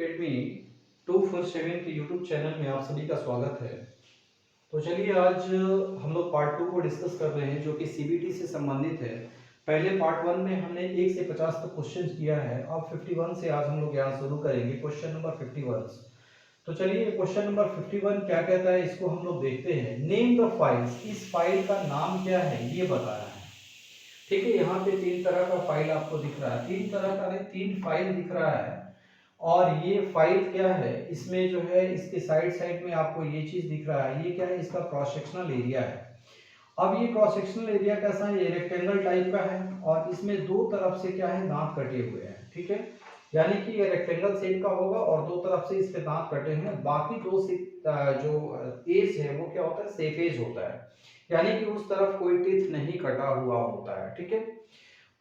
Academy 247 के YouTube channel में आप सभी का स्वागत है। तो चलिए आज हम लोग पार्ट 2 को डिस्कस कर रहे हैं जो कि सीबीटी से संबंधित है। पहले पार्ट 1 में हमने 1 से 50 तक क्वेश्चन किया है। अब 51 से आज हम लोग यहाँ शुरू करेंगे क्वेश्चन नंबर 51। तो चलिए क्वेश्चन नंबर 51 क्या कहता है इसको हम लोग देखते हैं। नेम द फाइल्स, इस फाइल का नाम क्या है ये बताना है। ठीक है, यहाँ पे 3 तरह का फाइल आपको दिख रहा है, 3 तरह का नहीं 3 फाइल दिख रहा है। और ये फाइल क्या है, इसमें जो है इसके साइड साइड में आपको ये चीज दिख रहा है, ये क्या है, इसका क्रॉस सेक्शनल एरिया है। अब ये क्रॉस सेक्शनल एरिया कैसा है, ये रेक्टेंगल टाइप का है और इसमें दो तरफ से क्या है, दांत कटे हुए हैं। ठीक है, यानी कि ये रेक्टेंगल शेप का होगा और दो तरफ से इसके दांत कटे हैं। बाकी दो से जो एज है वो क्या होता है, सेफ एज होता है, यानी कि उस तरफ कोई टीथ नहीं कटा हुआ होता है। ठीक है,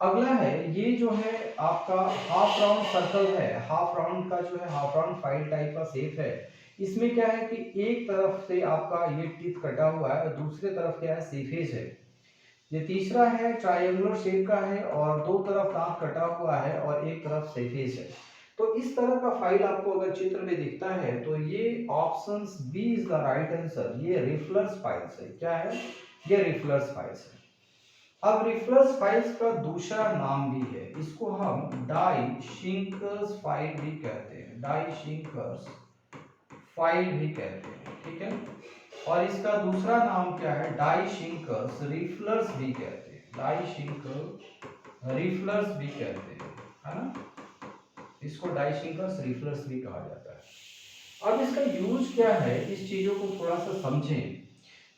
अगला है ये जो है आपका हाफ राउंड सर्कल है, हाफ राउंड का जो है हाफ राउंड फाइल टाइप का शेप है। इसमें क्या है कि एक तरफ से आपका ये टीथ कटा हुआ है और दूसरे तरफ क्या है, सेफेज है। ये तीसरा है ट्रायंगुलर शेप का है और दो तरफ दांत कटा हुआ है और एक तरफ सेफेज है। तो इस तरह का फाइल आपको अगर चित्र में दिखता है तो ये options B is the right answer. ये रिफ्लर्स फाइल्स है। क्या है, ये रिफ्लर्स फाइल्स है। अब रिफ्लर्स फाइल्स का दूसरा नाम भी है, इसको हम डाई शिंकर्स फाइल भी कहते हैं, डाई शिंकर्स फाइल भी कहते हैं। ठीक है, और इसका दूसरा नाम क्या है, डाई शिंकर्स रिफ्लर्स भी कहते हैं, डाई शिंकर रिफ्लर्स भी कहते हैं, है ना। इसको डाई शिंकर्स रिफ्लर्स भी कहा जाता है। अब इसका यूज क्या है, इस चीजों को थोड़ा सा समझें।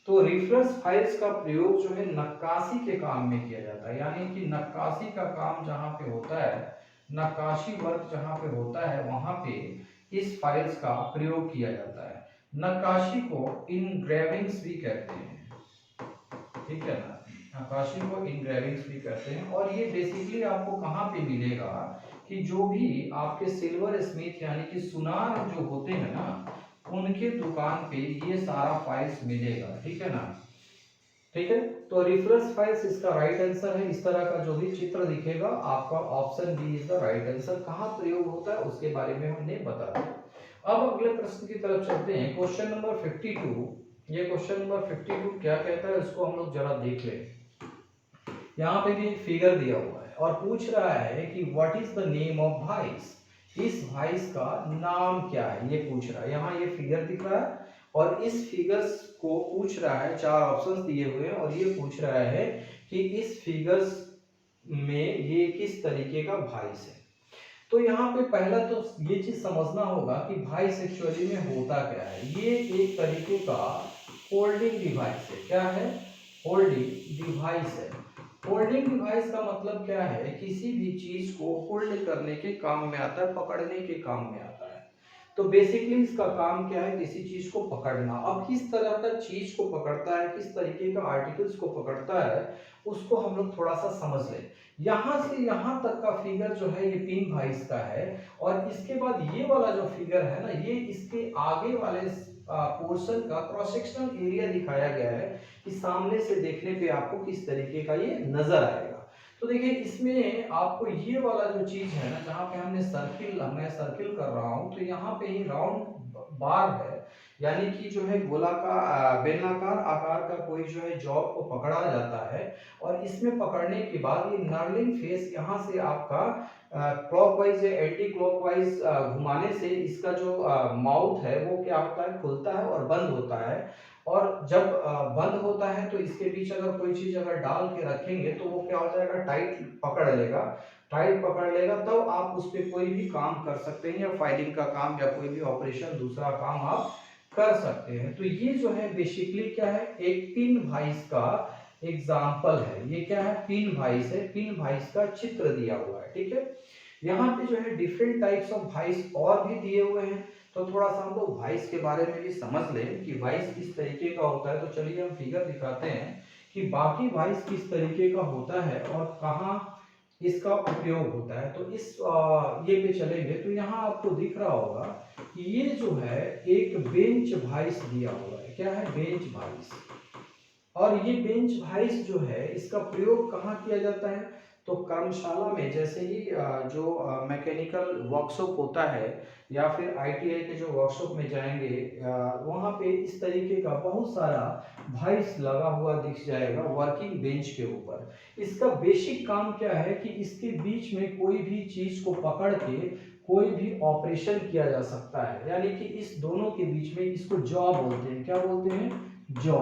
तो रिफ्लर्स फाइल्स का प्रयोग जो है नक्काशी के काम में किया जाता है, यानी कि नक्काशी का काम जहां पे होता है, नक्काशी वर्क जहां पे होता है वहां पे इस फाइल्स का प्रयोग किया जाता है। नक्काशी को इनग्रेविंग्स भी कहते हैं। ठीक है ना, नक्काशी को इनग्रेविंग्स भी कहते हैं। और ये बेसिकली आपको कहाँ पे मिलेगा कि जो भी आपके सिल्वर स्मिथ यानी कि सुनार जो होते हैं ना, उनके दुकान पे ये सारा फाइल्स मिलेगा। ठीक है ना। ठीक है, तो रिफरेंस फाइल्स इसका राइट आंसर है। इस तरह का जो भी चित्र दिखेगा आपका option B is the right answer. कहाँ प्रयोग होता है उसके बारे में हमने बता दिया। अब अगले प्रश्न की तरफ चलते हैं, क्वेश्चन नंबर 52। ये क्वेश्चन नंबर 52 क्या कहता है उसको हम लोग जरा देख लें। यहाँ पे भी एक फिगर दिया हुआ है और पूछ रहा है कि what is the name of vice, इस वाइस का नाम क्या है ये पूछ रहा है। यहाँ ये फिगर दिख रहा है और इस फिगर्स को पूछ रहा है, चार ऑप्शंस दिए हुए हैं और ये पूछ रहा है कि इस फिगर्स में ये किस तरीके का वाइस है। तो यहाँ पे पहला तो ये चीज समझना होगा कि वाइस एक्चुअली में होता क्या है। ये एक तरीके का होल्डिंग डिवाइस है। क्या है, होल्डिंग डिवाइस है। होल्डिंग डिवाइस का मतलब क्या है, किसी भी चीज को होल्ड करने के काम में आता है, पकड़ने के काम में आता है। तो बेसिकली इसका काम क्या है, किसी चीज को पकड़ना। अब किस तरह का चीज को पकड़ता है, किस तरीके का आर्टिकल्स को पकड़ता है, उसको हम लोग थोड़ा सा समझ लें। यहां से यहां तक का फिगर जो है ये पिन वाइस का है और इसके बाद ये वाला जो फिगर है ना, ये इसके आगे वाले पोर्शन का क्रॉस सेक्शनल एरिया दिखाया गया है कि सामने से देखने पे आपको किस तरीके का ये नजर आएगा। तो देखिए इसमें आपको ये वाला जो चीज है ना, जहाँ पे हमने सर्किल, मैं सर्किल कर रहा हूँ, तो यहाँ पे ही राउंड बार है, यानी कि जो है गोलाकार बेलनाकार आकार का कोई जो है जॉब को पकड़ा जाता है और इसमें पकड़ने के बाद ये नर्लिंग फेस यहाँ से आपका क्लॉकवाइज या एंटी क्लॉकवाइज घुमाने से इसका जो माउथ है वो क्या होता है, खुलता है और बंद होता है। और जब बंद होता है तो इसके बीच अगर कोई चीज अगर डाल के रखेंगे तो वो क्या हो जाएगा, टाइट पकड़ लेगा। टाइट पकड़ लेगा तब आप उस पर कोई भी काम कर सकते हैं, या फाइलिंग का काम या कोई भी ऑपरेशन दूसरा काम आप कर सकते हैं। तो ये जो है बेसिकली क्या है, एक पिन वाइस का एग्जाम्पल है। ये क्या है, पिन वाइस है, पिन वाइस का चित्र दिया हुआ है। ठीक है, यहाँ पे जो है डिफरेंट टाइप्स ऑफ वाइस और भी दिए हुए हैं। तो थोड़ा सा हम लोग वाइस के बारे में भी समझ लें कि वाइस किस तरीके का होता है। तो चलिए हम फिगर दिखाते हैं कि बाकी वाइस किस तरीके का होता है और कहाँ इसका उपयोग होता है। तो इस ये पे चलेंगे तो यहाँ आपको दिख रहा होगा कि ये जो है एक बेंच वाइस दिया हुआ है। क्या है, बेंच वाइस। और ये बेंच वाइस जो है इसका प्रयोग कहाँ किया जाता है, तो कर्मशाला में जैसे ही जो मैकेनिकल वर्कशॉप होता है या फिर आईटीआई के जो वर्कशॉप में जाएंगे, वहाँ पे इस तरीके का बहुत सारा वाइस लगा हुआ दिख जाएगा वर्किंग बेंच के ऊपर। इसका बेसिक काम क्या है कि इसके बीच में कोई भी चीज को पकड़ के कोई भी ऑपरेशन किया जा सकता है, यानी कि इस दोनों के बीच में इसको जॉ बोलते हैं। क्या बोलते हैं? जॉ।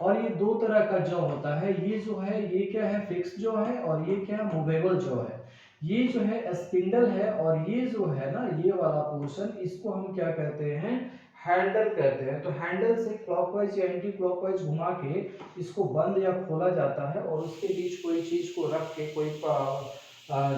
और ये दो तरह का जॉ होता है, ये जो है ये क्या है? फिक्स जॉ है, और ये क्या है? मूवेबल जॉ है। ये जो है स्पिंडल है, और ये जो है ना ये वाला पोर्शन, इसको हम क्या कहते हैं? हैंडल कहते हैं। तो हैंडल से क्लॉकवाइज या एंटी क्लॉकवाइज घुमा के इसको बंद या खोला जाता है, और उसके बीच कोई चीज को रख के कोई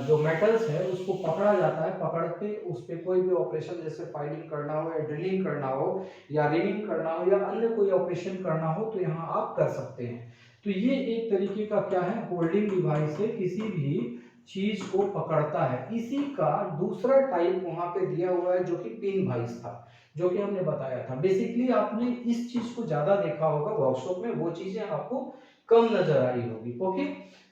जो मेटल्स है उसको पकड़ा जाता है। पकड़ के उस पर कोई भी ऑपरेशन जैसे फाइलिंग करना हो या ड्रिलिंग करना हो या रिंगिंग करना हो या अन्य कोई ऑपरेशन करना हो तो यहाँ आप कर सकते हैं। तो ये एक तरीके का क्या है? होल्डिंग डिवाइस है, किसी भी चीज को पकड़ता है। इसी का दूसरा टाइप वहां पे दिया हुआ है जो कि पिन वाइस था, जो कि हमने बताया था। बेसिकली आपने इस चीज को ज्यादा देखा होगा वर्कशॉप में, वो चीजें आपको कम नजर आई होगी। ओके,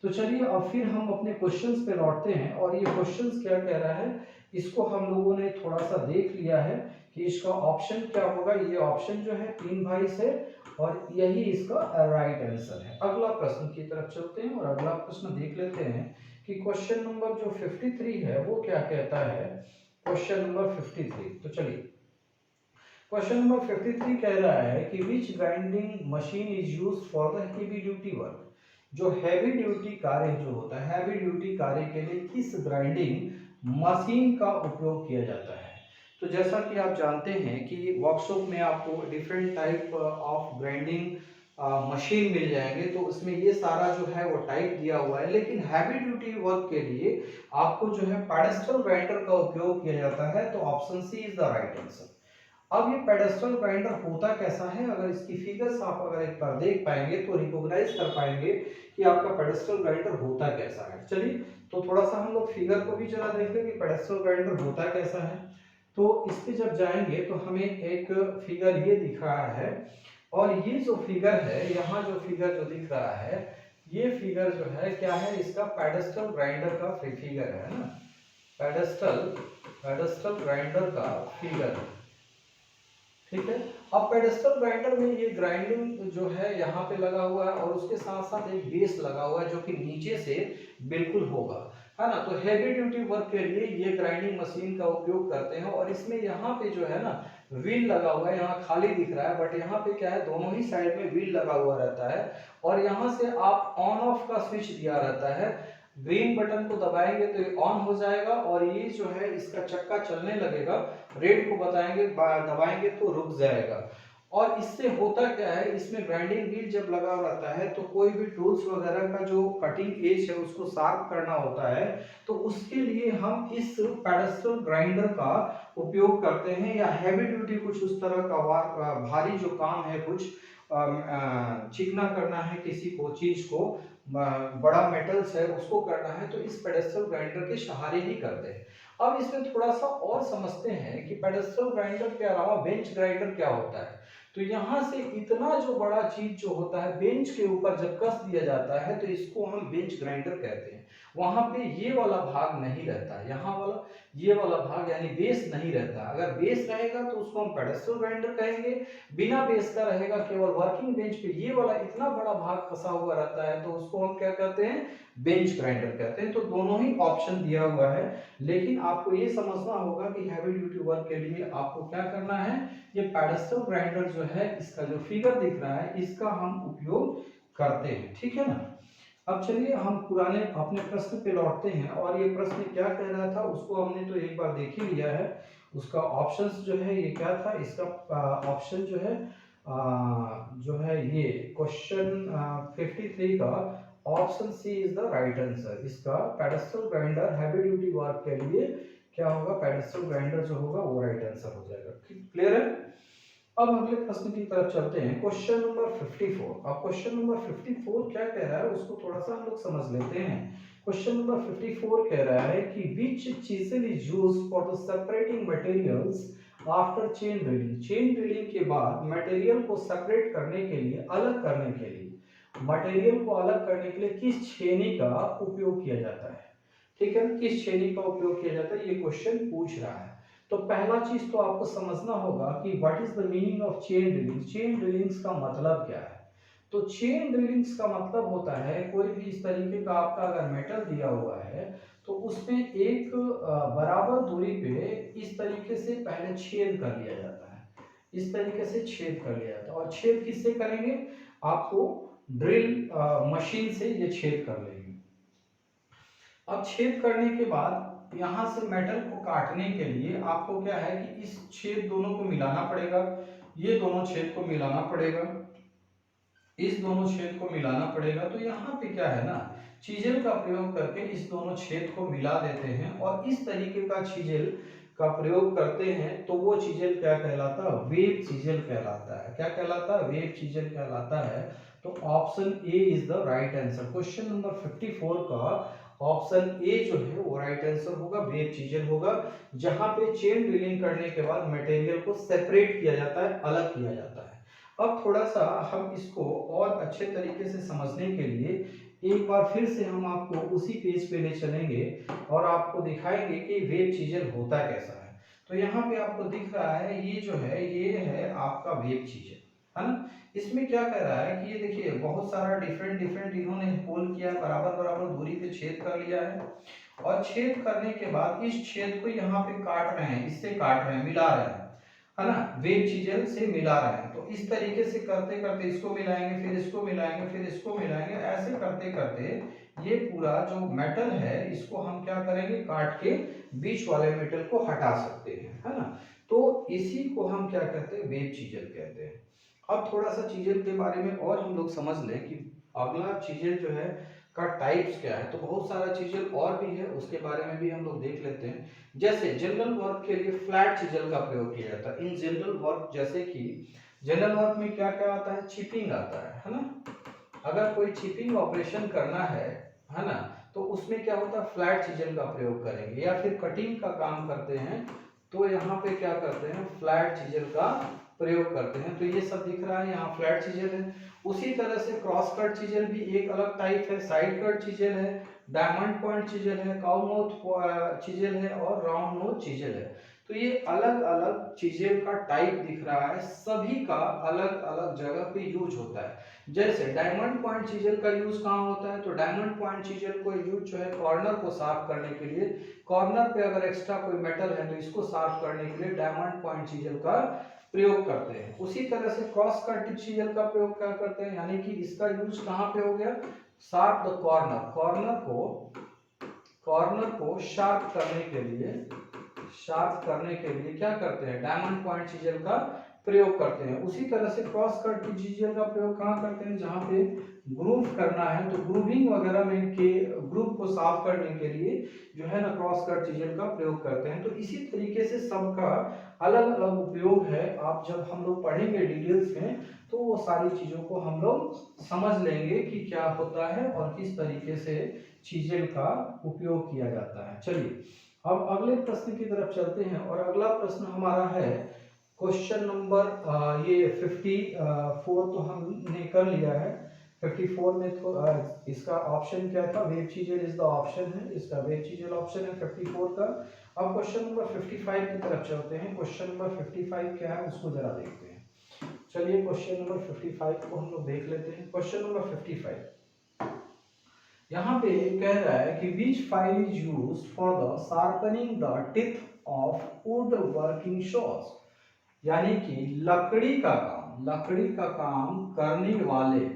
तो चलिए अब फिर हम अपने क्वेश्चंस पे लौटते हैं, और ये क्वेश्चंस क्या कह रहा है इसको हम लोगों ने थोड़ा सा देख लिया है कि इसका ऑप्शन क्या होगा। ये ऑप्शन जो है पिन वाइस है, और यही इसका राइट आंसर है। अगला प्रश्न की तरफ चलते हैं, और अगला प्रश्न देख लेते हैं कि क्वेश्चन नंबर जो 53 है वो क्या कहता है। क्वेश्चन नंबर 53, तो चलिए क्वेश्चन नंबर 53 कह रहा है कि which grinding machine is used for the heavy duty work. जो हैवी ड्यूटी कार्य जो होता है, हैवी ड्यूटी कार्य के लिए किस ग्राइंडिंग मशीन का उपयोग किया जाता है। तो जैसा कि आप जानते हैं कि वर्कशॉप में आपको different type of grinding machine मिल जाएंगे, तो उसमें ये सारा जो है वो टाइप दिया हुआ है। लेकिन हैवी ड्यूटी वर्क के लिए आपको जो है पेडेस्टल ग्राइंडर का उपयोग किया जाता है। तो option C is the right answer. अब ये पेडेस्टल ग्राइंडर होता कैसा है, अगर इसकी फिगर्स आप अगर एक बार देख पाएंगे तो रिकॉग्नाइज कर पाएंगे कि आपका पेडेस्टल ग्राइंडर होता कैसा है। चलिए तो थोड़ा सा हम लोग फिगर को भी जरा देख लें कि पेडेस्टल ग्राइंडर होता कैसा है। तो इस पे जब जाएंगे तो हमें एक फिगर ये दिख रहा है, और ये जो फिगर है, यहाँ जो फिगर जो दिख रहा है, ये फिगर जो है क्या है? इसका पेडेस्टल ग्राइंडर का फिगर है ना, पेडेस्टल ग्राइंडर का फिगर है। ठीक है, अब पेडेस्टल ग्राइंडर में ये ग्राइंडिंग जो है यहाँ पे लगा हुआ है, और उसके साथ साथ एक बेस लगा हुआ है जो कि नीचे से बिल्कुल होगा, है ना। तो हैवी ड्यूटी वर्क के लिए ये ग्राइंडिंग मशीन का उपयोग करते हैं, और इसमें यहाँ पे जो है ना व्हील लगा हुआ है, यहाँ खाली दिख रहा है बट यहाँ पे क्या है, दोनों ही साइड में व्हील लगा हुआ रहता है, और यहाँ से आप ऑन ऑफ का स्विच दिया रहता है। ग्रीन बटन को दबाएंगे तो ये ऑन हो जाएगा, और ये जो है इसका चक्का चलने लगेगा। रेड को बताएंगे दबाएंगे तो रुक जाएगा। और इससे होता क्या है, इसमें ग्राइंडिंग व्हील जब लगा रहता है तो कोई भी टूल्स वगैरह का जो कटिंग एज है उसको शार्प करना होता है, तो उसके लिए हम इस पेडेस्टल ग्राइंडर का उपयोग करते हैं। या हैवी ड्यूटी कुछ उस तरह का भारी जो काम है, कुछ चिकना करना है किसी को चीज को, बड़ा मेटल्स है उसको करना है, तो इस पेडेस्टल ग्राइंडर के सहारे ही करते हैं। अब इसमें थोड़ा सा और समझते हैं कि पेडेस्टल ग्राइंडर के अलावा बेंच ग्राइंडर क्या होता है। तो यहाँ से इतना जो बड़ा चीज जो होता है बेंच के ऊपर जब कस दिया जाता है तो इसको हम बेंच ग्राइंडर कहते हैं। वहां पे ये वाला भाग नहीं रहता, यहाँ वाला ये वाला भाग यानी बेस नहीं रहता। अगर बेस रहेगा तो उसको हम पेडेस्टल ग्राइंडर कहेंगे, बिना बेस का रहेगा केवल वर्किंग बेंच पे ये वाला इतना बड़ा भाग फंसा हुआ रहता है तो उसको हम क्या कहते हैं, बेंच ग्राइंडर कहते हैं। तो दोनों ही ऑप्शन दिया हुआ है, लेकिन आपको ये समझना होगा कि हैवी ड्यूटी वर्क के लिए आपको क्या करना है, ये पेडेस्टल ग्राइंडर जो है इसका जो फिगर दिख रहा है इसका हम उपयोग करते हैं। ठीक है ना। अब चलिए हम पुराने अपने प्रश्न पे लौटते हैं, और ये प्रश्न क्या कह रहा था उसको हमने तो एक बार देख ही लिया है। उसका ऑप्शंस जो है ये क्या था, इसका ऑप्शन जो है ये क्वेश्चन 53 का option C is the right answer. इसका pedestal grinder heavy duty work के लिए क्या होगा, पेडेस्टल ग्राइंडर जो होगा वो राइट आंसर हो जाएगा। क्लियर है। अब अगले प्रश्न की तरफ चलते हैं, क्वेश्चन नंबर 54। अब क्वेश्चन नंबर 54 क्या कह रहा है उसको थोड़ा सा हम लोग समझ लेते हैं। क्वेश्चन नंबर 54 कह रहा है कि which chisel is used for the separating materials after chain drilling। Chain drilling के बाद मटेरियल को सेपरेट करने के लिए, अलग करने के लिए मटेरियल को अलग करने के लिए किस छेनी का उपयोग किया जाता है? ठीक है, किस छेनी का उपयोग किया जाता है, ये क्वेश्चन पूछ रहा है। तो पहला चीज तो आपको समझना होगा कि what is the meaning of chain drilling. Chain drillings का मतलब क्या है? तो चेन ड्रिलिंग्स का मतलब होता है कोई भी इस तरीके का आपका अगर मेटल दिया हुआ है तो उसमें एक बराबर दूरी पे इस तरीके से पहले छेद कर लिया जाता है, इस तरीके से छेद कर लिया जाता है। और छेद किससे करेंगे? आपको ड्रिल मशीन से ये छेद कर लेंगे। अब छेद करने के बाद यहां से मेटल को काटने के लिए आपको क्या है कि इस छेद दोनों को मिलाना पड़ेगा, ये दोनों छेद को मिलाना पड़ेगा, इस दोनों छेद को मिलाना पड़ेगा। तो यहाँ पे क्या है ना, चीजेल का प्रयोग करके इस दोनों छेद को मिला देते हैं और इस तरीके का चीजेल का प्रयोग करते हैं। तो वो चीजेल क्या कहलाता है? वेव चीजेल कहलाता है। क्या कहलाता है? वेव चीजेल कहलाता है। तो option A is the right answer. Question number 54 का ऑप्शन ए जो है वो राइट आंसर होगा, वेव चीजेल होगा, जहां पे चेन ड्रिलिंग करने के बाद मटेरियल को सेपरेट किया जाता है, अलग किया जाता है। अब थोड़ा सा हम इसको और अच्छे तरीके से समझने के लिए एक बार फिर से हम आपको उसी पेज पे ले चलेंगे और आपको दिखाएंगे कि वेव चीजल होता कैसा है। तो यहाँ पे आपको दिख रहा है ये जो है ये है आपका वेव चीजल, है ना। इसमें क्या कह रहा है कि ये देखिए बहुत सारा डिफरेंट डिफरेंट इन्होंने होल किया, बराबर बराबर दूरी पे छेद कर लिया है और छेद करने के बाद इस छेद को यहाँ पे काट रहे हैं, इससे काट रहे हैं, मिला रहे हैं, है ना, वेव चीजल से मिला रहे हैं। तो इस तरीके से करते करते इसको मिलाएंगे, फिर इसको मिलाएंगे, फिर इसको मिलाएंगे, ऐसे करते करते ये पूरा जो मेटल है इसको हम क्या करेंगे, काट के बीच वाले मेटल को हटा सकते हैं, है ना। तो इसी को हम क्या कहते हैं? वेव चीजल कहते हैं। अब थोड़ा सा चीजल के बारे में और हम लोग समझ लें कि अगला चीजल जो है का टाइप्स क्या है। तो बहुत सारा चीजल और भी है, उसके बारे में भी हम लोग देख लेते हैं। जैसे जनरल वर्क के लिए फ्लैट चीजल का प्रयोग किया जाता है। इन जनरल वर्क, जैसे कि जनरल वर्क में क्या क्या आता है? चिपिंग आता है ना। अगर कोई चिपिंग ऑपरेशन करना है ना, तो उसमें क्या होता है? फ्लैट चीजल का प्रयोग करेंगे। या फिर कटिंग का काम करते हैं तो यहाँ पे क्या करते हैं? फ्लैट चीजल का प्रयोग करते हैं। तो ये सब दिख रहा है यहाँ फ्लैट चीजल है। उसी तरह से क्रॉस कट चीजल भी एक अलग टाइप है, साइड कट चीजल है, डायमंड पॉइंट चीजल है, काउ माउथ चीजल है और राउंड नोज चीजल है। तो ये अलग अलग चीजल का टाइप दिख रहा है, सभी का अलग अलग जगह पे यूज होता है। जैसे डायमंड पॉइंट चीजल का यूज कहाँ होता है? तो डायमंड पॉइंट चीजल को यूज जो है कॉर्नर को साफ करने के लिए, कॉर्नर पे अगर एक्स्ट्रा कोई मेटल है तो इसको साफ करने के लिए डायमंड पॉइंट चीजल का प्रयोग करते हैं। उसी तरह से क्रॉस कट चीजल का प्रयोग क्या करते हैं, यानी कि इसका यूज कहाँ पे हो गया? शार्प द कॉर्नर, कॉर्नर को शार्प करने के लिए, शार्प करने के लिए क्या करते हैं? डायमंड पॉइंट चीजल का प्रयोग करते हैं। उसी तरह से क्रॉस कट चीजल का प्रयोग कहाँ करते हैं? जहां पे ग्रूव करना है तो ग्रूविंग वगैरह में के ग्रूव को साफ करने के लिए जो है ना क्रॉस कट चीजल का प्रयोग करते हैं। तो इसी तरीके से सबका अलग अलग उपयोग है। आप जब हम लोग पढ़ेंगे डिटेल्स में तो वो सारी चीजों को हम लोग समझ लेंगे कि क्या होता है और किस तरीके से चीजल का उपयोग किया जाता है। चलिए अब अगले प्रश्न की तरफ चलते हैं और अगला प्रश्न हमारा है क्वेश्चन नंबर ये 54 तो हमने कर लिया है। 54 में तो इसका ऑप्शन क्या था? Wave chisel is the option है, इसका वेव चीजल ऑप्शन है 54 का। अब क्वेश्चन नंबर 55 की तरफ चलते हैं। क्वेश्चन नंबर 55 क्या है उसको जरा देखते हैं। चलिए क्वेश्चन नंबर 55 को हम लोग देख लेते हैं। क्वेश्चन नंबर 55 यहाँ पे कह रहा है कि which file is used for the sharpening the teeth of wood working saws, यानी कि लकड़ी का काम करने वाले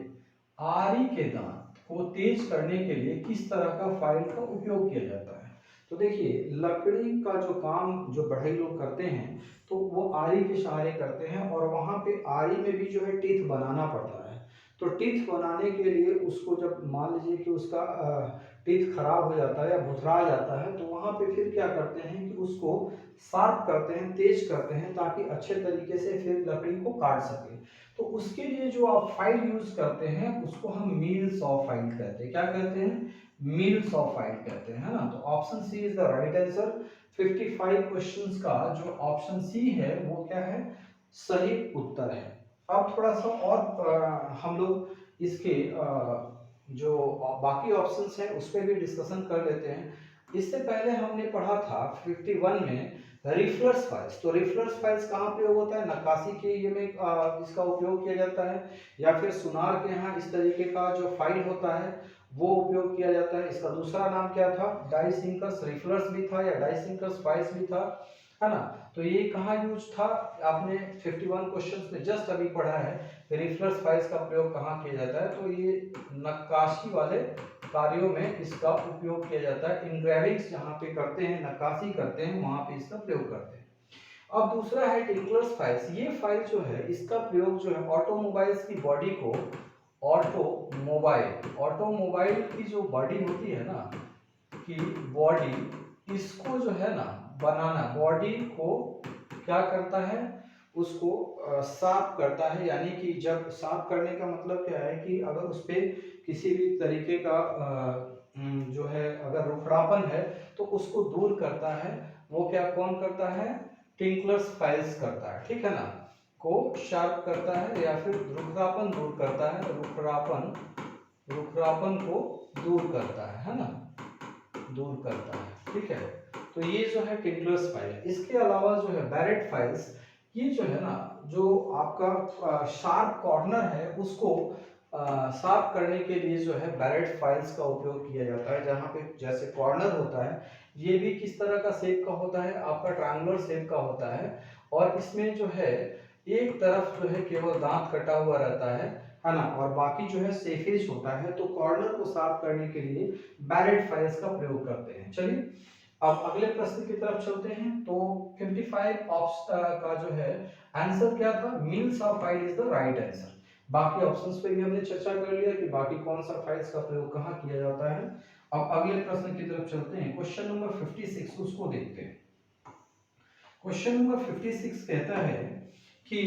आरी के दांत को तेज करने के लिए किस तरह का फाइल का उपयोग किया जाता है। तो देखिए लकड़ी का जो काम जो बढ़ई लोग करते हैं तो वो आरी के सहारे करते हैं और वहां पे आरी में भी जो है टीथ बनाना पड़ता है। तो टीथ बनाने के लिए उसको जब मान लीजिए कि उसका टीथ खराब हो जाता है या भुथरा जाता है तो वहां पे फिर क्या करते हैं कि उसको शार्प करते हैं, तेज करते हैं ताकि अच्छे तरीके से फिर लकड़ी को काट सके। तो उसके लिए जो आप फाइल यूज करते हैं उसको हम मील सॉ फाइल कहते हैं। क्या कहते हैं? मील सॉ फाइल कहते हैं, है ना। तो option C is the right answer. 55 questions का जो ऑप्शन सी है वो क्या है? सही उत्तर है। अब थोड़ा सा और हम लोग इसके जो बाकी ऑप्शंस हैं उस पर भी डिस्कशन कर लेते हैं। इससे पहले हमने पढ़ा था 51 में रिफ्लक्स फाइल्स। तो रिफ्लक्स फाइल्स कहाँ प्रयोग होता है? नक्काशी के ये में इसका उपयोग किया जाता है, या फिर सुनार के यहाँ इस तरीके का जो फाइल होता है वो उपयोग किया जाता है। इसका दूसरा नाम क्या था? डाइसिंकस रिफ्लक्स भी था या डाइसिंकस फाइल्स भी था, है ना। तो ये कहाँ यूज था? आपने 51 क्वेश्चंस में जस्ट अभी पढ़ा है रिफ्लक्स फाइल्स का प्रयोग कहाँ किया जाता है। तो ये नक्काशी वाले कार्यों में इसका उपयोग किया जाता है। इंग्रेविंग्स जहाँ पे करते हैं, नक्काशी करते हैं, वहां पे इसका प्रयोग करते हैं। अब दूसरा है टिंकलर्स फाइल्स। ये फाइल जो है इसका प्रयोग जो है ऑटोमोबाइल्स की बॉडी को, ऑटोमोबाइल की जो बॉडी होती है ना, कि बॉडी इसको जो है ना बनाना, बॉडी को क्या करता है? उसको साफ करता है। यानी कि जब साफ करने का मतलब क्या है कि अगर उस पे किसी भी तरीके का जो है अगर रुखड़ापन है तो उसको दूर करता है। वो क्या कौन करता है? टिंकलर्स फाइल्स करता है, ठीक है ना। को शार्प करता है या फिर रुखड़ापन दूर करता है, रुखड़ापन को दूर करता है ना, दूर करता है, ठीक है। तो ये जो है टिंकलर्स फाइल। इसके अलावा जो है बैरेट फाइल्स, ये जो है ना जो आपका शार्प कॉर्नर है उसको साफ करने के लिए जो है बैरेट फाइल्स का उपयोग किया जाता है। जहाँ पे जैसे कॉर्नर होता है, ये भी किस तरह का शेप का होता है? आपका ट्रायंगुलर शेप का होता है, और इसमें जो है एक तरफ जो है केवल दांत कटा हुआ रहता है ना, और बाकी जो है सेफेज होता है। तो कॉर्नर को साफ करने के लिए बैरेट फाइल्स का प्रयोग करते हैं। चलिए अब अगले प्रश्न की तरफ चलते हैं। तो 55 का जो है आंसर क्या था? Mills of file is the right answer. बाकी ऑप्शंस पे भी हमने चर्चा कर लिया कि बाकी कौन सा फाइल्स का प्रयोग कहाँ किया जाता है। अब अगले प्रश्न की तरफ चलते हैं। क्वेश्चन नंबर 56 उसको देखते हैं। क्वेश्चन नंबर 56 कहता है कि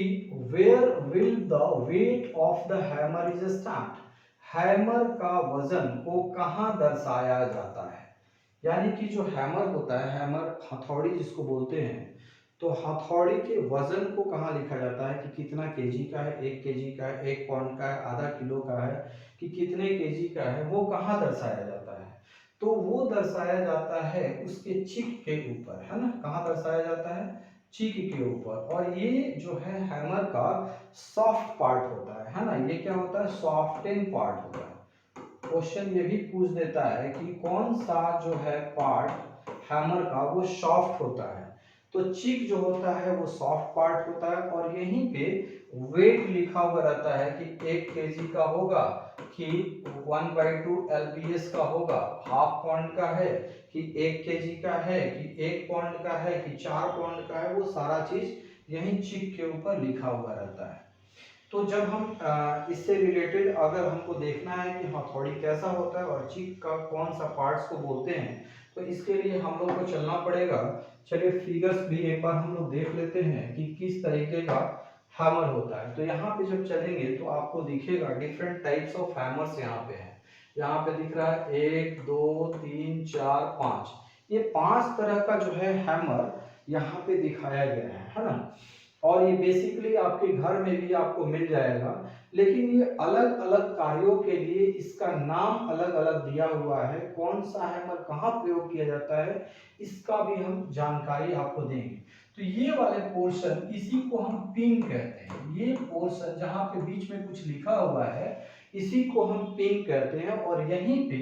where will the weight of the hammer is stamped. Hammer का वजन को कहां दर्शाया जाता है? यानी कि जो हैमर होता है, हैमर हथौड़ी जिसको बोलते हैं, तो हथौड़ी के वजन को कहाँ लिखा जाता है कि कितना केजी का है? 1 केजी का है, 1 पाउंड का है, आधा किलो का है, कि कितने केजी का है? वो कहाँ दर्शाया जाता है? तो वो दर्शाया जाता है उसके चिक के ऊपर, है ना। कहाँ दर्शाया जाता है? चिक के ऊपर। और ये जो है हैमर का सॉफ्ट पार्ट होता है ना। ये क्या होता है? सॉफ्टेन पार्ट होता है। क्वेश्चन ये भी पूछ देता है कि कौन सा जो है पार्ट हैमर का वो सॉफ्ट होता है। तो चिक जो होता है वो सॉफ्ट पार्ट होता है, और यहीं पे वेट लिखा हुआ रहता है कि 1 केजी का होगा, कि 1/2 LBS का होगा, हाफ पाउंड का है, कि 1 केजी का है, कि 1 पाउंड का है, कि 4 पाउंड का है। वो सारा चीज यहीं चिक के ऊपर लिखा हुआ रहता है। तो जब हम इससे रिलेटेड अगर हमको देखना है कि हथौड़ी कैसा होता है और चिक का कौन सा पार्ट्स को बोलते हैं, तो इसके लिए हम लोग को चलना पड़ेगा। चलिए फिगर्स भी एक बार हम लोग देख लेते हैं कि किस तरीके का हैमर होता है। तो यहाँ पे जब चलेंगे तो आपको दिखेगा डिफरेंट टाइप्स ऑफ हैमर्स यहाँ पे है। यहाँ पे दिख रहा है 1 2 3 4 5, ये 5 तरह का जो है हैमर यहाँ पे दिखाया गया है ना। और ये बेसिकली आपके घर में भी आपको मिल जाएगा, लेकिन ये अलग अलग कार्यों के लिए इसका नाम अलग अलग दिया हुआ है। कौन सा हैमर कहाँ प्रयोग किया जाता है इसका भी हम जानकारी आपको देंगे। तो ये वाले पोर्शन, इसी को हम पिन कहते हैं। ये पोर्शन जहाँ पे बीच में कुछ लिखा हुआ है, इसी को हम पिन कहते हैं। और यहीं पे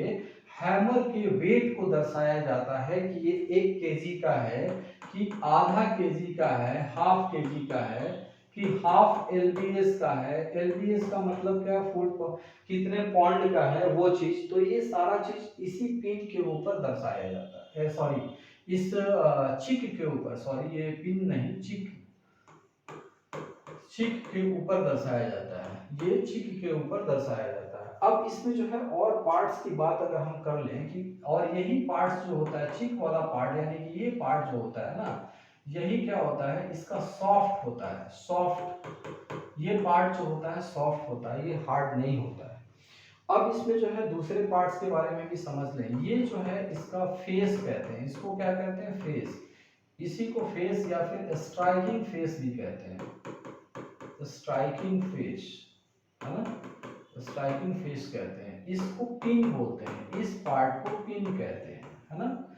हैमर के वेट को दर्शाया जाता है कि ये 1 केजी का है, कि आधा केजी का है, हाफ केजी का है, कि हाफ LBS का है। LBS का मतलब क्या? फुट कितने पाउंड का है वो चीज। तो ये सारा चीज इसी पिन के ऊपर दर्शाया जाता है, सॉरी इस चिक के ऊपर, सॉरी ये पिन नहीं, चिक के ऊपर दर्शाया जाता है। ये चिक के ऊपर दर्शाया जाता है। अब इसमें जो है और पार्ट्स की बात अगर हम कर लें कि, और यही पार्ट्स जो होता है चिक वाला पार्ट, यानी कि ये पार्ट जो होता है ना, यही क्या होता है? इसका सॉफ्ट होता है, सॉफ्ट। ये पार्ट जो होता है सॉफ्ट होता है, ये हार्ड नहीं होता है। अब इसमें जो है दूसरे पार्ट्स के बारे में भी समझ लें। ये जो है इसका फेस कहते हैं, इसको क्या कहते हैं? फेस। इसी को फेस या फिर स्ट्राइकिंग फेस भी कहते हैं, स्ट्राइकिंग फेस, है ना। स्ट्राइकिंग फेस कहते हैं, इसको पिन बोलते हैं, इस पार्ट को पिन कहते हैं, है ना।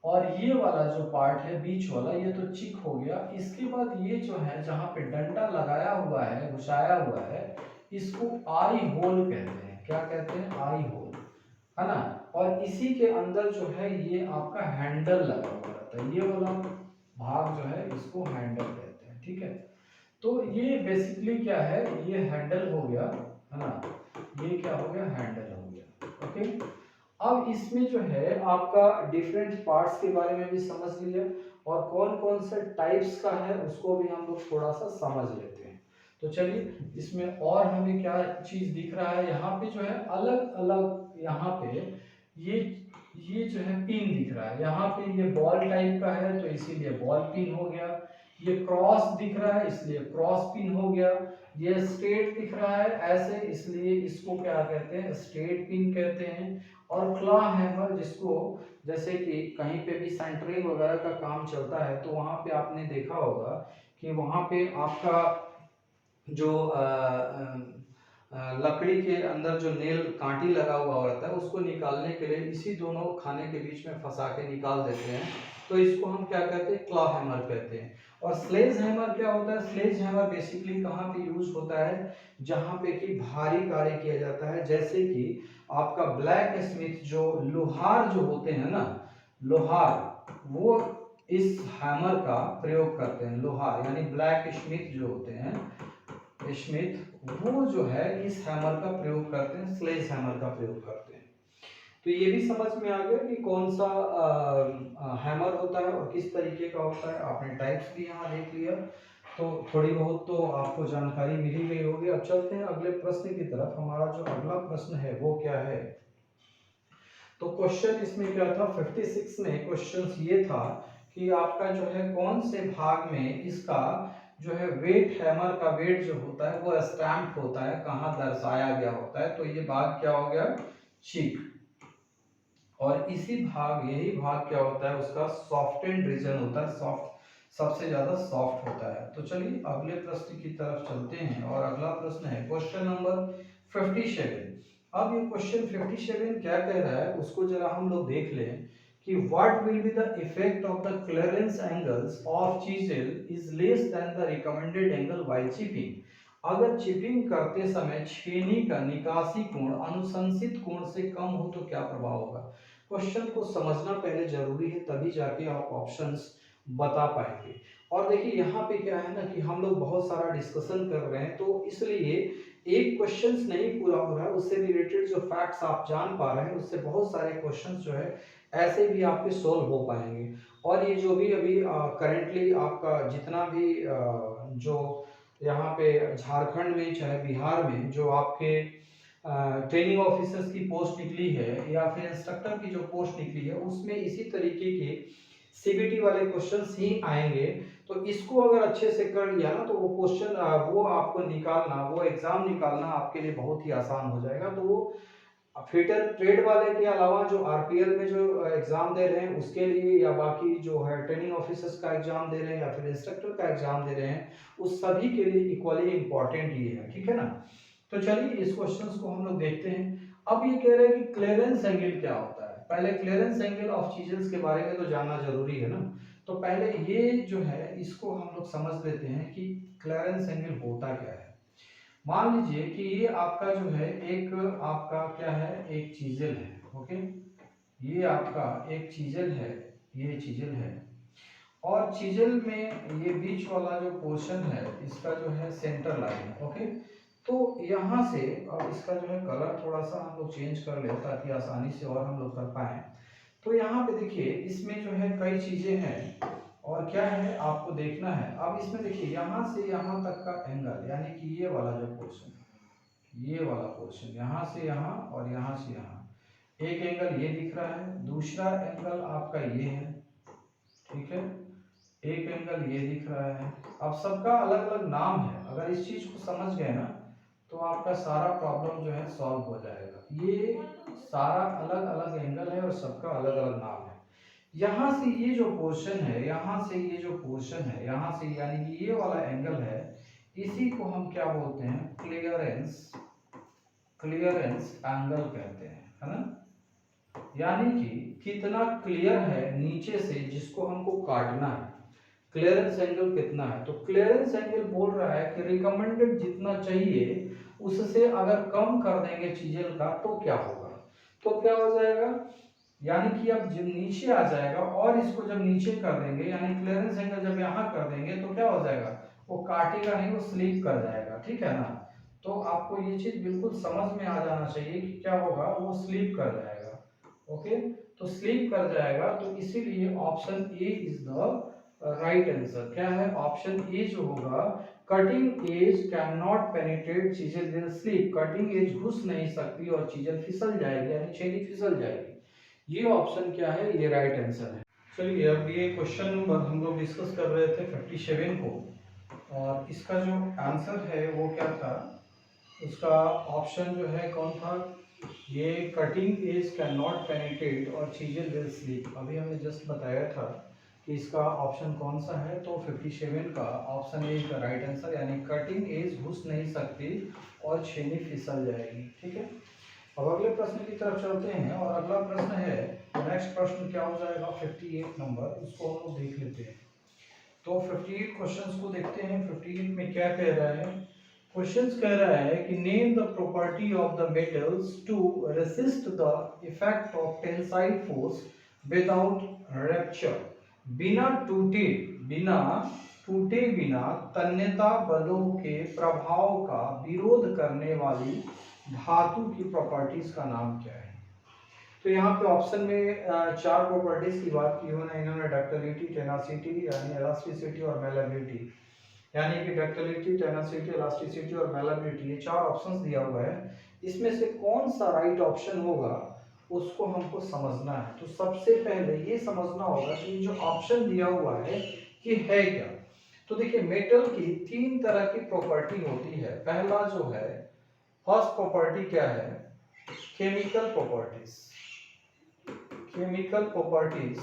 और ये वाला जो पार्ट है बीच वाला, ये तो चिक हो गया। इसके बाद ये जो है जहाँ पे डंडा लगाया हुआ है, घुसाया हुआ है, इसको आई होल कहते हैं। क्या कहते हैं? आई होल, है ना। और इसी के अंदर जो है ये आपका हैंडल लगा हुआ रहता है, ये वाला भाग जो है इसको हैंडल कहते हैं, ठीक है। तो ये बेसिकली क्या है, ये हैंडल हो गया, है ना, ये क्या हो गया, हैंडल हो गया, ओके। अब इसमें जो है आपका डिफरेंट पार्ट्स के बारे में भी समझ लिया, और कौन कौन से टाइप्स का है उसको भी हम लोग थोड़ा सा समझ लेते हैं। तो चलिए, इसमें और हमें क्या चीज दिख रहा है, यहाँ पे जो है अलग अलग, यहाँ पे ये जो है पिन दिख रहा है, यहाँ पे ये बॉल टाइप का है तो इसीलिए बॉल पिन हो गया, ये क्रॉस दिख रहा है इसलिए क्रॉस पिन हो गया, ये स्ट्रेट दिख रहा है ऐसे, इसलिए इसको क्या कहते हैं, स्ट्रेट पिन कहते हैं। और क्लॉ हैमर, जिसको जैसे कि कहीं पे भी सेंटरिंग वगैरह का काम चलता है तो वहां पे आपने देखा होगा कि वहां पे आपका जो लकड़ी के अंदर जो नेल कांटी लगा हुआ रहता है उसको निकालने के लिए इसी दोनों खाने के बीच में फंसा के निकाल देते हैं, तो इसको हम क्या कहते हैं, क्लॉ हैमर कहते हैं। और स्लेज हैमर क्या होता है, स्लेज हैमर बेसिकली कहाँ पे यूज होता है, जहाँ पे कि भारी कार्य किया जाता है, जैसे कि आपका ब्लैक स्मिथ जो लोहार जो होते हैं ना, लोहार, वो इस हैमर का प्रयोग करते हैं, लोहार यानी ब्लैक स्मिथ जो होते हैं, स्मिथ, वो जो है इस हैमर का प्रयोग करते हैं, स्लेज हैमर का प्रयोग करते हैं। तो ये भी समझ में आ गया कि कौन सा हैमर होता है और किस तरीके का होता है, आपने टाइप्स भी यहाँ देख लिया, तो थोड़ी बहुत तो आपको जानकारी मिल ही गई होगी। अब चलते हैं अगले प्रश्न की तरफ। हमारा जो अगला प्रश्न है वो क्या है, तो क्वेश्चन इसमें क्या था, 56 में क्वेश्चन ये था कि आपका जो है कौन से भाग में इसका जो है वेट, हैमर का वेट जो होता है वो स्टैम्प होता है, कहाँ दर्शाया गया होता है, तो ये भाग क्या हो गया, चीक। और इसी भाग, यही भाग क्या होता है, उसका सॉफ्टेंड रीजन होता है, सॉफ्ट, सबसे ज्यादा सॉफ्ट होता है। तो चलिए अगले प्रश्न की तरफ चलते हैं, और अगला प्रश्न है क्वेश्चन नंबर 57। अब ये क्वेश्चन 57 क्या कह रहा है उसको जरा हम लोग देख लें कि what will be the effect of the clearance angles of chisel is less than the recommended angle while chipping. अगर चिपिंग करते समय छेनी का निकासी कोण अनुशंसित कोण से कम हो तो क्या प्रभाव होगा। क्वेश्चन को समझना पहले जरूरी है, तभी जाके आप ऑप्शंस बता पाएंगे। और देखिए यहाँ पे क्या है ना कि हम लोग बहुत सारा डिस्कशन कर रहे हैं, तो इसलिए एक क्वेश्चंस नहीं पूरा हो रहा है, उससे रिलेटेड जो फैक्ट्स आप जान पा रहे हैं उससे बहुत सारे क्वेश्चंस जो है ऐसे भी आपके सोल्व हो पाएंगे। और ये जो भी अभी करेंटली आपका जितना भी जो यहाँ पे झारखंड में चाहे बिहार में जो आपके ट्रेनिंग ऑफिसर्स की पोस्ट निकली है या फिर इंस्ट्रक्टर की जो पोस्ट निकली है उसमें इसी तरीके के सीबीटी वाले क्वेश्चंस ही आएंगे। तो इसको अगर अच्छे से कर लिया ना तो वो क्वेश्चन, वो आपको निकालना, वो एग्जाम निकालना आपके लिए बहुत ही आसान हो जाएगा। तो वो फिटर ट्रेड वाले के अलावा जो आरपीएल में जो एग्जाम दे रहे हैं उसके लिए, या बाकी जो है ट्रेनिंग ऑफिसर्स का एग्जाम दे रहे हैं या फिर इंस्ट्रक्टर का एग्जाम दे रहे हैं, उस सभी के लिए इक्वली इंपॉर्टेंट ये है, ठीक है ना। तो चलिए इस क्वेश्चंस को हम लोग देखते हैं। अब ये कह रहे हैं कि क्लियरेंस एंगल क्या होता है। पहले क्लियरेंस एंगल ऑफ चीजेस के बारे में तो जानना जरूरी है ना, तो पहले ये जो है इसको हम लोग समझ लेते हैं कि क्लियरेंस एंगल होता क्या है। मान लीजिए कि ये आपका जो है एक आपका क्या है, एक चीजल है, ओके, ये आपका एक चीजल है, ये चीजल है, और चीजल में ये बीच वाला जो पोर्शन है इसका जो है सेंटर लाइन है, ओके। तो यहाँ से अब इसका जो है कलर थोड़ा सा हम लोग चेंज कर ले ताकि आसानी से और हम लोग कर पाए। तो यहाँ पे देखिए इसमें जो है कई चीजें हैं और क्या है आपको देखना है। अब इसमें देखिए यहाँ से यहाँ तक का एंगल, यानी कि ये वाला जो पोर्शन, ये वाला पोर्शन यहाँ से यहाँ और यहाँ से यहाँ, एक एंगल ये दिख रहा है, दूसरा एंगल आपका ये है, ठीक है, एक एंगल ये दिख रहा है। अब सबका अलग अलग नाम है, अगर इस चीज को समझ गए ना तो आपका सारा प्रॉब्लम जो है सॉल्व हो जाएगा। ये सारा अलग अलग एंगल है और सबका अलग अलग नाम है। यहाँ से ये जो पोर्शन है, यहाँ से ये जो पोर्शन है, यहाँ से यानी कि ये वाला एंगल है, इसी को हम क्या बोलते हैं, क्लियरेंस, क्लियरेंस एंगल कहते हैं, है ना। यानी कि कितना क्लियर है नीचे से जिसको हमको काटना है, क्लियरेंस एंगल कितना है। तो क्लियरेंस एंगल बोल रहा है कि रिकमेंडेड जितना चाहिए उससे अगर कम कर देंगे चीजेल का तो क्या होगा, तो क्या हो जाएगा, यानी कि अब जब नीचे आ जाएगा और इसको जब नीचे कर देंगे, यानी क्लियरेंस एंगल जब यहाँ कर देंगे तो क्या हो जाएगा, वो काटेगा नहीं, वो स्लिप कर जाएगा, ठीक है ना। तो आपको ये चीज बिल्कुल समझ में आ जाना चाहिए कि क्या होगा, वो स्लिप कर जाएगा। ओके, तो स्लिप कर जाएगा, तो इसीलिए option A is the right answer. क्या है, ऑप्शन ए जो होगा, cutting edge can not penetrate chisel will slip, cutting edge घुस नहीं सकती और चीजेल फिसल जाएगी, यानी छेनी फिसल जाएगी। ये ऑप्शन क्या है, ये राइट आंसर है। चलिए अब ये क्वेश्चन नंबर हम लोग डिस्कस कर रहे थे 57 को, और इसका जो आंसर है वो क्या था, उसका ऑप्शन जो है कौन था, ये cutting edge can not penetrate और चीजेल विल स्लिप। अभी हमने जस्ट बताया था कि इसका ऑप्शन कौन सा है, तो 57 का ऑप्शन ए का राइट आंसर, यानी कटिंग एज घुस नहीं सकती और छेनी फिसल जाएगी, ठीक है। अब अगले प्रश्न की तरफ चलते हैं, और अगला प्रश्न है, नेक्स्ट प्रश्न क्या हो जाएगा 58 नंबर, उसको हम लोग देख लेते हैं। तो 58 क्वेश्चंस को देखते हैं। 58 में क्या कह रहा है, क्वेश्चंस कह रहा है कि name the property of the metals to resist the effect of tensile force without rupture, बिना टूटे बिना तन्यता बलों के प्रभाव का विरोध करने वाली धातु की प्रॉपर्टीज का नाम क्या है। तो यहाँ पे ऑप्शन में चार प्रॉपर्टीज की बात की है इन्होंने, डक्टिलिटी, टेनासिटी यानी इलास्टिसिटी और मेलेबिलिटी, यानी कि डक्टिलिटी, टेनासिटी, इलास्टिसिटी और मेलेबिलिटी, ये चार ऑप्शंस दिया हुआ है। इसमें से कौन सा राइट ऑप्शन होगा उसको हमको समझना है। तो सबसे पहले ये समझना होगा कि जो ऑप्शन दिया हुआ है कि है क्या। तो देखिए मेटल की तीन तरह की प्रॉपर्टी होती है। पहला जो है फर्स्ट प्रॉपर्टी क्या है, केमिकल प्रॉपर्टीज, केमिकल प्रॉपर्टीज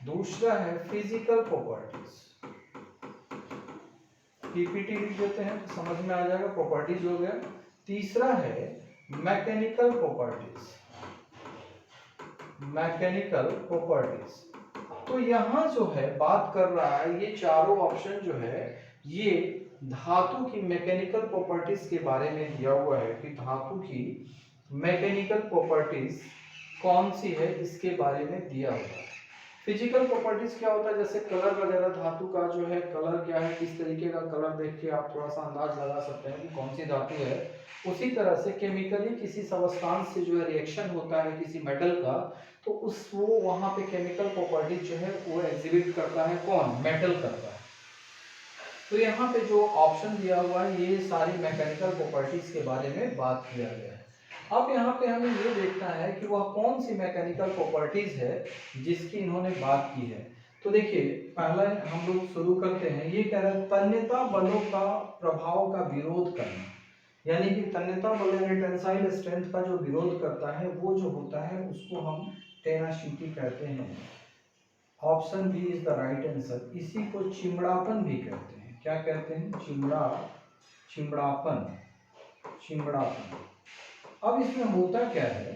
दूसरा है फिजिकल प्रॉपर्टीज, पीपीटी लिख देते हैं तो समझ में आ जाएगा, प्रॉपर्टीज हो गया। तीसरा है मैकेनिकल प्रॉपर्टीज, मैकेनिकल प्रॉपर्टीज। तो यहाँ जो है बात कर रहा है, ये चारों ऑप्शन जो है ये धातु की मैकेनिकल प्रॉपर्टीज के बारे में दिया हुआ है कि धातु की मैकेनिकल प्रॉपर्टीज कौन सी है इसके बारे में दिया हुआ है। फिजिकल प्रॉपर्टीज क्या होता है, जैसे कलर वगैरह, धातु का जो है कलर क्या है, किस तरीके का कलर देख के आप थोड़ा सा अंदाज लगा सकते हैं कि कौन सी धातु है। उसी तरह से केमिकली किसी सबस्टांस से जो है रिएक्शन होता है किसी मेटल का, तो उस वो वहां पे केमिकल प्रॉपर्टीज जो है वो एग्जिबिट करता है, कौन, मेटल करता है। तो यहाँ पे जो ऑप्शन दिया हुआ है ये सारी मैकेनिकल प्रॉपर्टीज के बारे में बात किया गया है। अब यहाँ पे हमें ये देखना है कि वह कौन सी मैकेनिकल प्रॉपर्टीज है जिसकी इन्होंने बात की है। तो देखिए पहला हम लोग शुरू करते हैं, ये कह रहा है तन्यता बलों का प्रभाव का विरोध करना, यानी कि तन्यता बल यानी टेंसाइल स्ट्रेंथ का जो विरोध करता है वो जो होता है उसको हम टेनासिटी कहते हैं। Option B is the right answer. इसी को चिमड़ापन भी कहते हैं। क्या कहते हैं, चिमड़ापन। अब इसमें होता क्या है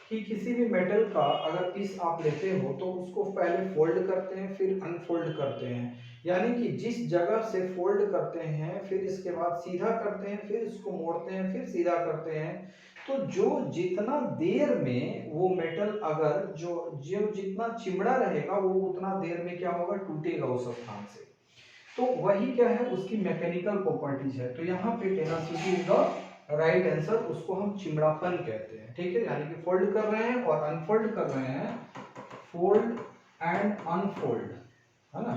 कि किसी भी मेटल का अगर पीस आप लेते हो तो उसको पहले फोल्ड करते हैं फिर अनफोल्ड करते हैं, यानी कि जिस जगह से फोल्ड करते हैं फिर इसके बाद सीधा करते हैं, फिर इसको मोड़ते हैं, फिर सीधा करते हैं। तो जो जितना देर में वो मेटल अगर जो जो जितना चिमड़ा रहेगा वो उतना देर में क्या होगा, टूटेगा उस स्थान से। तो वही क्या है उसकी मैकेनिकल प्रॉपर्टीज है। तो यहाँ पे tenacity is the right answer, उसको हम चिमड़ापन कहते हैं, ठीक है। यानी कि फोल्ड कर रहे हैं और अनफोल्ड कर रहे हैं, फोल्ड एंड अनफोल्ड, है ना।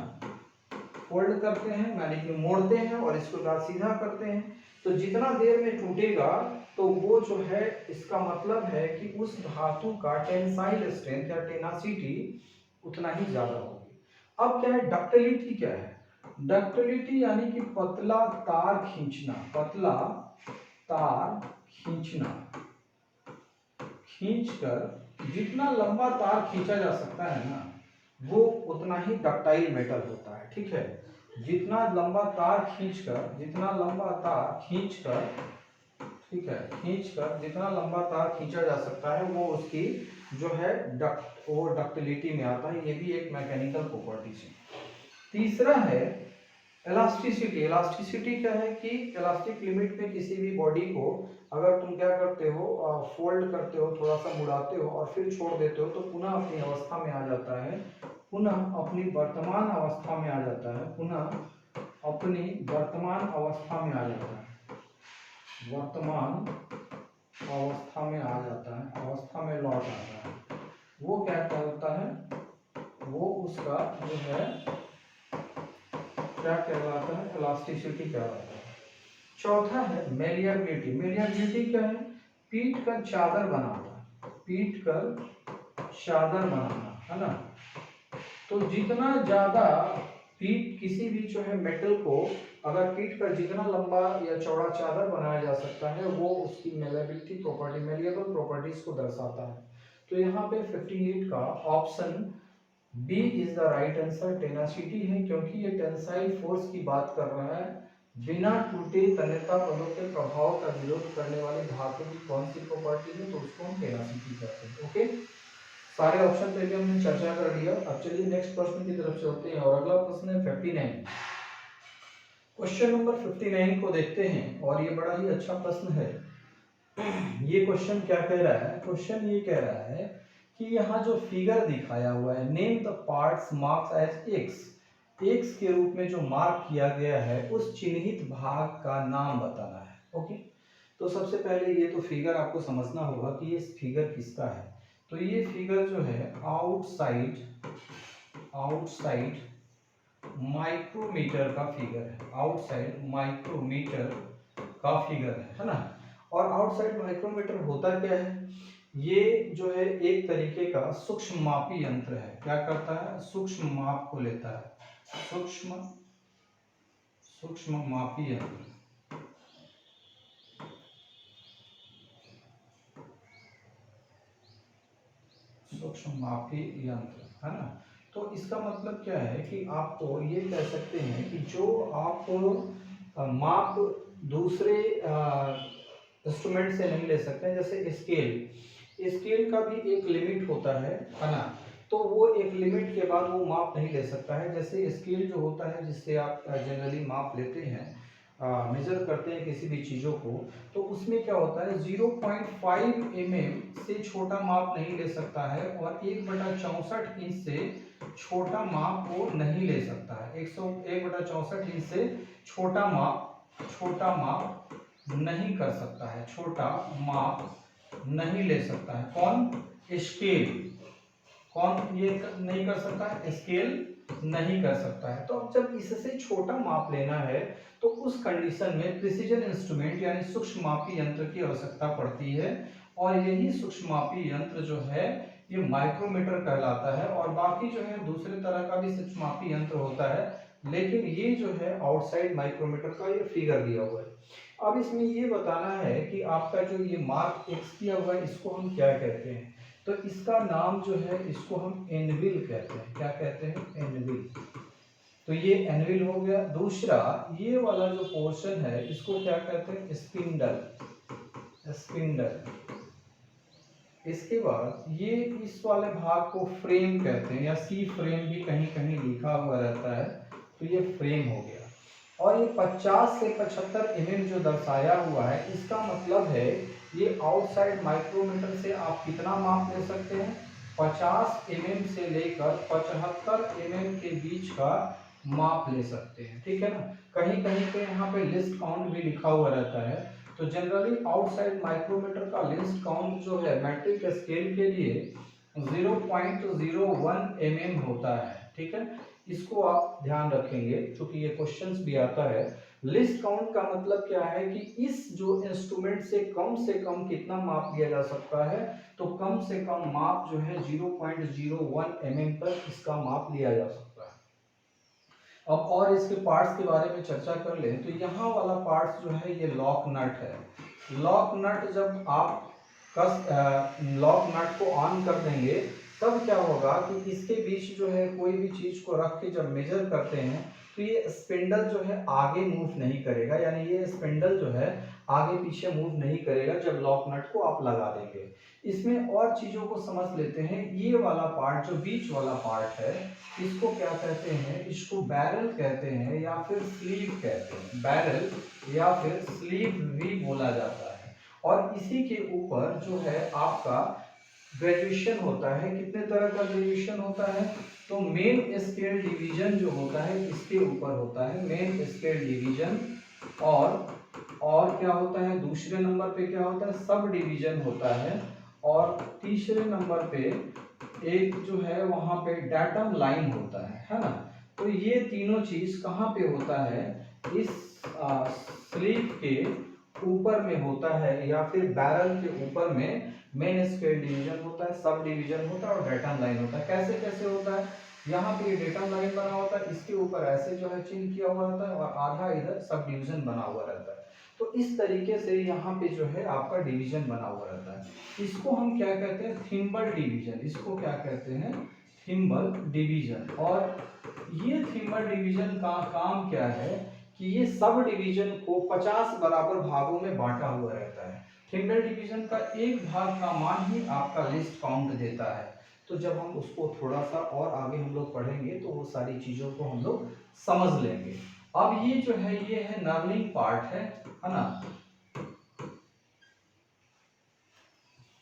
फोल्ड करते हैं यानी कि मोड़ते हैं और इसको बाद सीधा करते हैं। तो जितना देर में टूटेगा तो वो जो है इसका मतलब है कि उस धातु का टेंसाइल स्ट्रेंथ या टेनासिटी उतना ही ज्यादा होगी। अब क्या है डक्टिलिटी, क्या है डक्टिलिटी, यानी कि पतला तार खींचना, पतला तार खींचना, खींचकर जितना लंबा तार खींचा जा सकता है ना, वो उतना ही डक्टाइल मेटल होता है, ठीक है। जितना लंबा तार खींचकर, ठीक है, खींचकर जितना लंबा तार खींचा जा सकता है वो उसकी जो है वो डक्टिलिटी में आता है। ये भी एक मैकेनिकल प्रॉपर्टीज है। तीसरा है इलास्टिसिटी। इलास्टिसिटी क्या है कि इलास्टिक लिमिट में किसी भी बॉडी को अगर तुम क्या करते हो, फोल्ड करते हो, थोड़ा सा मुड़ाते हो और फिर छोड़ देते हो तो पुनः अपनी अवस्था में आ जाता है, पुनः अपनी वर्तमान अवस्था में आ जाता है, पुनः अपनी वर्तमान अवस्था में आ जाता है, वर्तमान अवस्था में आ जाता है, अवस्था में लौट आता है। वो क्या कहलाता है, वो उसका जो है क्या कहलाता है, इलास्टिसिटी कहलाता है। चौथा है मेलिएबिलिटी। मेलिएबिलिटी क्या है, पीट कर चादर बनाना, पीट कर चादर बनाना, है ना। तो जितना ज्यादा पीट किसी भी जो है मेटल को अगर पीट कर जितना लंबा या चौड़ा चादर बनाया जा सकता है वो उसकी मेलिएबिलिटी प्रॉपर्टी, मेलिएबल प्रॉपर्टीज को दर्शाता है। तो यहाँ पे 58 का option B is the right answer tenacity है, क्योंकि ये टेंसाइल फोर्स की बात कर रहा है। बिना टूटे तन्यता बलों के प्रभाव का विरोध करने वाली धातु की कौन सी प्रॉपर्टी है, तो उसको हम टेनासिटी कहते हैं। ओके, सारे ऑप्शन पे भी हमने चर्चा कर लिया। अब चलिए नेक्स्ट प्रश्न की तरफ चलते हैं और अगला प्रश्न है 59। क्वेश्चन नंबर 59 को देखते हैं और ये बड़ा ही अच्छा प्रश्न है। ये क्वेश्चन क्या कह रहा है, क्वेश्चन ये कह रहा है कि यहाँ जो फिगर दिखाया हुआ है, name the parts marks as X, X के रूप में जो मार्क किया गया है उस चिन्हित भाग का नाम बताना है। ओके, तो सबसे पहले ये तो फिगर आपको समझना होगा कि ये फिगर किसका है। तो ये फिगर जो है आउटसाइड माइक्रोमीटर का फिगर है, आउटसाइड माइक्रोमीटर का फिगर है ना। और आउटसाइड माइक्रोमीटर होता क्या है, ये जो है एक तरीके का सूक्ष्म मापी यंत्र है। क्या करता है, सूक्ष्म माप को लेता है, सूक्ष्म मापी यंत्र, सूक्ष्म मापी यंत्र, है ना। तो इसका मतलब क्या है कि आप तो ये कह सकते हैं कि जो आप माप दूसरे इंस्ट्रूमेंट से नहीं ले सकते हैं, जैसे स्केल का भी एक लिमिट होता है ना। तो वो एक लिमिट के बाद वो माप नहीं ले सकता है। जैसे स्केल जो होता है जिससे आप जनरली माप लेते हैं, मेजर करते हैं किसी भी चीज़ों को, तो उसमें क्या होता है 0.5 mm से छोटा माप नहीं ले सकता है और 1/64 इंच से छोटा माप वो नहीं ले सकता है। 1/64 इंच से छोटा माप नहीं कर सकता है, छोटा माप नहीं ले सकता है। कौन, स्केल, कौन ये नहीं कर सकता है, स्केल नहीं कर सकता है। तो अब जब इससे छोटा माप लेना है तो उस कंडीशन में प्रिसीजन इंस्ट्रूमेंट यानी सूक्ष्म मापी यंत्र की आवश्यकता पड़ती है। और यही सूक्ष्म मापी यंत्र जो है ये माइक्रोमीटर कहलाता है। और बाकी जो है दूसरे तरह का भी सूक्ष्म मापी यंत्र होता है, लेकिन ये जो है आउटसाइड माइक्रोमीटर का ये फिगर दिया हुआ है। अब इसमें ये बताना है कि आपका जो ये मार्क एक्स किया हुआ है इसको हम क्या कहते हैं। तो इसका नाम जो है इसको हम एनविल कहते हैं। क्या कहते हैं, एनविल। तो ये एनविल हो गया। दूसरा ये वाला जो पोर्शन है इसको क्या कहते हैं, स्पिंडल। इसके बाद ये इस वाले भाग को फ्रेम कहते हैं, या सी फ्रेम भी कहीं कहीं लिखा हुआ रहता है, तो ये फ्रेम हो गया। और ये 50 से 75 mm जो दर्शाया हुआ है इसका मतलब है ये आउटसाइड माइक्रोमीटर से आप कितना माप ले सकते हैं, 50 mm से लेकर 75 mm के बीच का माप ले सकते हैं, ठीक है ना। कहीं कहीं पे यहाँ पे लिस्ट काउंट भी लिखा हुआ रहता है। तो जनरली आउटसाइड माइक्रोमीटर का लिस्ट काउंट जो है मैट्रिक स्केल के लिए 0.01 mm होता है, ठीक है। इसको आप ध्यान रखेंगे क्योंकि ये क्वेश्चंस भी आता है। लिस्ट काउंट का मतलब क्या है कि इस जो इंस्ट्रूमेंट से कम कितना माप लिया जा सकता है, तो कम से कम माप जो है 0.01 mm तक इसका माप लिया जा सकता है। अब और इसके पार्ट्स के बारे में चर्चा कर लें तो यहाँ वाला पार्ट्स जो है ये लॉक नट है। लॉक नट जब आप लॉक नट को ऑन कर देंगे तब क्या होगा कि इसके बीच जो है कोई भी चीज को रख के जब मेजर करते हैं तो ये स्पिंडल जो है आगे मूव नहीं करेगा, यानी ये स्पिंडल जो है आगे पीछे मूव नहीं करेगा जब लॉक नट को आप लगा देंगे। इसमें और चीजों को समझ लेते हैं। ये वाला पार्ट जो बीच वाला पार्ट है इसको क्या कहते हैं, इसको बैरल कहते हैं या फिर स्लीव कहते हैं। बैरल या फिर स्लीव भी बोला जाता है। और इसी के ऊपर जो है आपका ग्रेजुएशन होता है। कितने तरह का ग्रेजुएशन होता है, तो मेन स्केल डिवीजन जो होता है इसके ऊपर होता है, मेन स्केल डिवीजन। और क्या होता है, दूसरे नंबर पे क्या होता है, सब डिवीजन होता है। और तीसरे नंबर पे एक जो है वहां पे डाटम लाइन होता है ना। तो ये तीनों चीज कहाँ पे होता है, इस स्लीव के ऊपर में होता है या फिर बैरल के ऊपर में मेन स्केल डिवीजन होता है, सब डिवीजन होता है और डेटम लाइन होता है। कैसे कैसे होता है, यहाँ पे ये डेटम लाइन बना होता है, इसके ऊपर ऐसे जो है चिन्ह किया हुआ रहता है और आधा इधर सब डिवीजन बना हुआ रहता है। तो इस तरीके से यहाँ पे जो है आपका डिवीजन बना हुआ रहता है। इसको हम क्या कहते हैं, थिम्बल डिवीजन। इसको क्या कहते हैं, थिम्बल डिवीजन। और ये थिम्बल डिवीजन का काम क्या है कि ये सब डिवीजन को 50 बराबर भागों में बांटा हुआ रहता है। थिम्बल डिवीजन का एक भाग का मान ही आपका लिस्ट काउंट देता है। तो जब हम उसको थोड़ा सा और आगे हम लोग पढ़ेंगे तो वो सारी चीजों को हम लोग समझ लेंगे। अब ये जो है ये है नर्लिंग पार्ट है ना।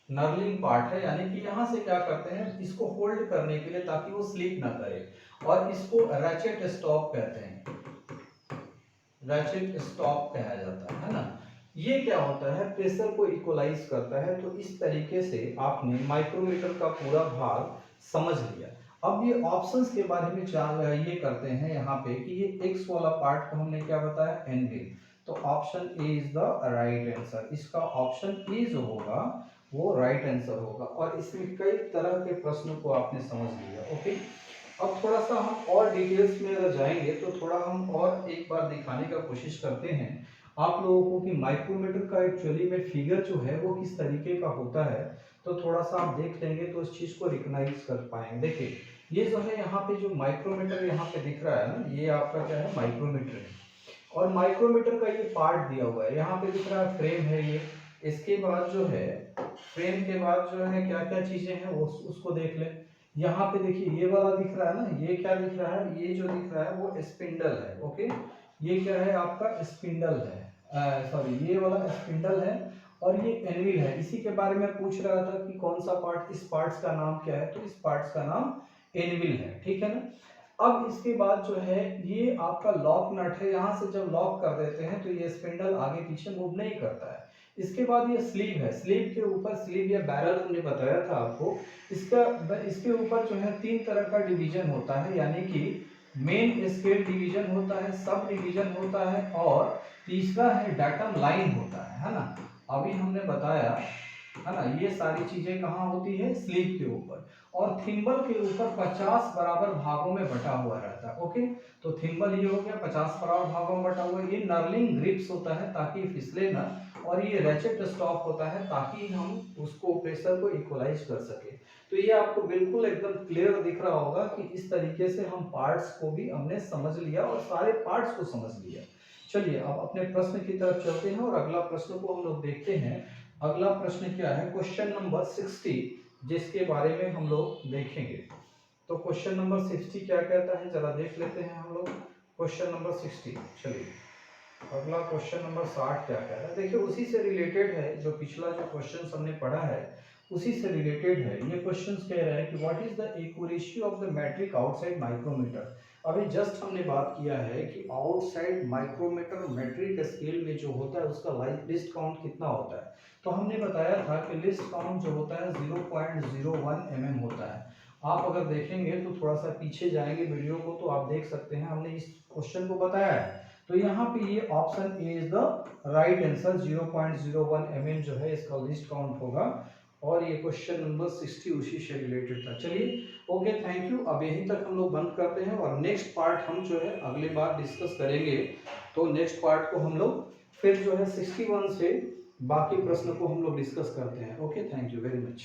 नर्लिंग पार्ट है, यानी कि यहाँ से क्या करते हैं, इसको होल्ड करने के लिए ताकि वो स्लिप ना करे। और इसको रैचेट स्टॉप कहते हैं, रैचेट स्टॉप कहा जाता है ना। ये क्या होता है, प्रेशर को इक्वलाइज करता है। तो इस तरीके से आपने माइक्रोमीटर का पूरा भाग समझ लिया। अब ये ऑप्शंस के बारे में ये करते हैं यहाँ पे कि ये एक्स वाला पार्ट को हमने क्या बताया, एनविल। तो option A is the right answer. इसका ऑप्शन ए जो होगा वो राइट आंसर होगा। और इसमें कई तरह के प्रश्नों को आपने समझ लिया। ओके, अब थोड़ा सा हम और डिटेल्स में अगर जाएंगे तो थोड़ा हम और एक बार दिखाने का कोशिश करते हैं आप लोगों को कि माइक्रोमीटर का एक्चुअली में फिगर जो है वो किस तरीके का होता है। तो थोड़ा सा आप देख लेंगे तो इस चीज को रिकॉग्नाइज कर पाएंगे। देखिए ये जो है यहाँ पे जो माइक्रोमीटर यहाँ पे दिख रहा है ना, ये आपका क्या है, माइक्रोमीटर है। और माइक्रोमीटर का ये पार्ट दिया हुआ है, यहाँ पे दिख रहा है फ्रेम है ये। इसके बाद जो है फ्रेम के बाद जो है क्या क्या चीजें हैं वो उसको देख ले। यहाँ पे देखिए ये वाला दिख रहा है ना, ये क्या दिख रहा है, ये जो दिख रहा है वो स्पिंडल है। ओके, ये क्या है आपका स्पिंडल है, सॉरी ये वाला स्पिंडल है। और ये एनविल है। इसी के बारे में पूछ रहा था कि कौन सा पार्ट, इस पार्ट्स का नाम क्या है, तो इस पार्ट्स का नाम एनविल है। ठीक है ना। अब इसके बाद जो है ये आपका लॉक नट है। यहाँ से जब लॉक कर देते हैं तो ये स्पिंडल आगे पीछे मूव नहीं करता है। इसके बाद ये स्लीव है। स्लीव के ऊपर, स्लीव या बैरल हमने बताया था आपको, इसके ऊपर जो है 3 तरह का डिवीजन होता है, यानी कि मेन स्केल डिवीजन होता है, सब डिवीजन होता है और तीसरा है डाटम लाइन होता है ना। अभी हमने बताया है ना, ये सारी चीजें कहाँ होती है, स्लीव के ऊपर। और थिम्बल के ऊपर 50 बराबर भागों में बटा हुआ रहता है। ओके, तो थिम्बल ये हो गया 50 बराबर भागों में बटा हुआ। ये नर्लिंग ग्रिप्स होता है ताकि फिसले ना। और ये रैचेट स्टॉप होता है ताकि हम उसको प्रेशर को इक्वलाइज कर सके। तो ये आपको बिल्कुल एकदम क्लियर दिख रहा होगा कि इस तरीके से हम पार्ट्स को भी हमने समझ लिया और सारे पार्ट्स को समझ लिया। चलिए अब अपने प्रश्न की तरफ चलते हैं और अगला प्रश्न को हम लोग देखते हैं। अगला प्रश्न क्या है, क्वेश्चन नंबर 60, जिसके बारे में हम लोग देखेंगे। तो क्वेश्चन नंबर 60 क्या कहता है, जरा देख लेते हैं हम लोग क्वेश्चन नंबर 60। चलिए अगला क्वेश्चन नंबर 60 क्या कहता है, देखिए उसी से रिलेटेड है जो पिछला जो क्वेश्चन हमने पढ़ा है, उसी से रिलेटेड है। ये क्वेश्चंस कह रहा है कि what is the accuracy of the metric outside micrometer. अभी जस्ट हमने बात किया है कि आउटसाइड माइक्रोमीटर मैट्रिक स्केल में जो होता है उसका लिस्ट काउंट कितना होता है। तो हमने बताया था कि लिस्ट काउंट जो होता है 0.01 mm होता है। आप अगर देखेंगे तो थोड़ा सा पीछे जाएंगे वीडियो को तो आप देख सकते हैं हमने इस क्वेश्चन को बताया है। तो यहाँ पे ये option A is the right answer, 0.01 mm जो है इसका लिस्ट काउंट होगा। और ये क्वेश्चन नंबर 60 उसी से रिलेटेड था। चलिए ओके, थैंक यू। अब यहीं तक हम लोग बंद करते हैं और नेक्स्ट पार्ट हम जो है अगले बार डिस्कस करेंगे। तो नेक्स्ट पार्ट को हम लोग फिर जो है 61 से बाकी प्रश्न को हम लोग डिस्कस करते हैं। Okay, thank you very much.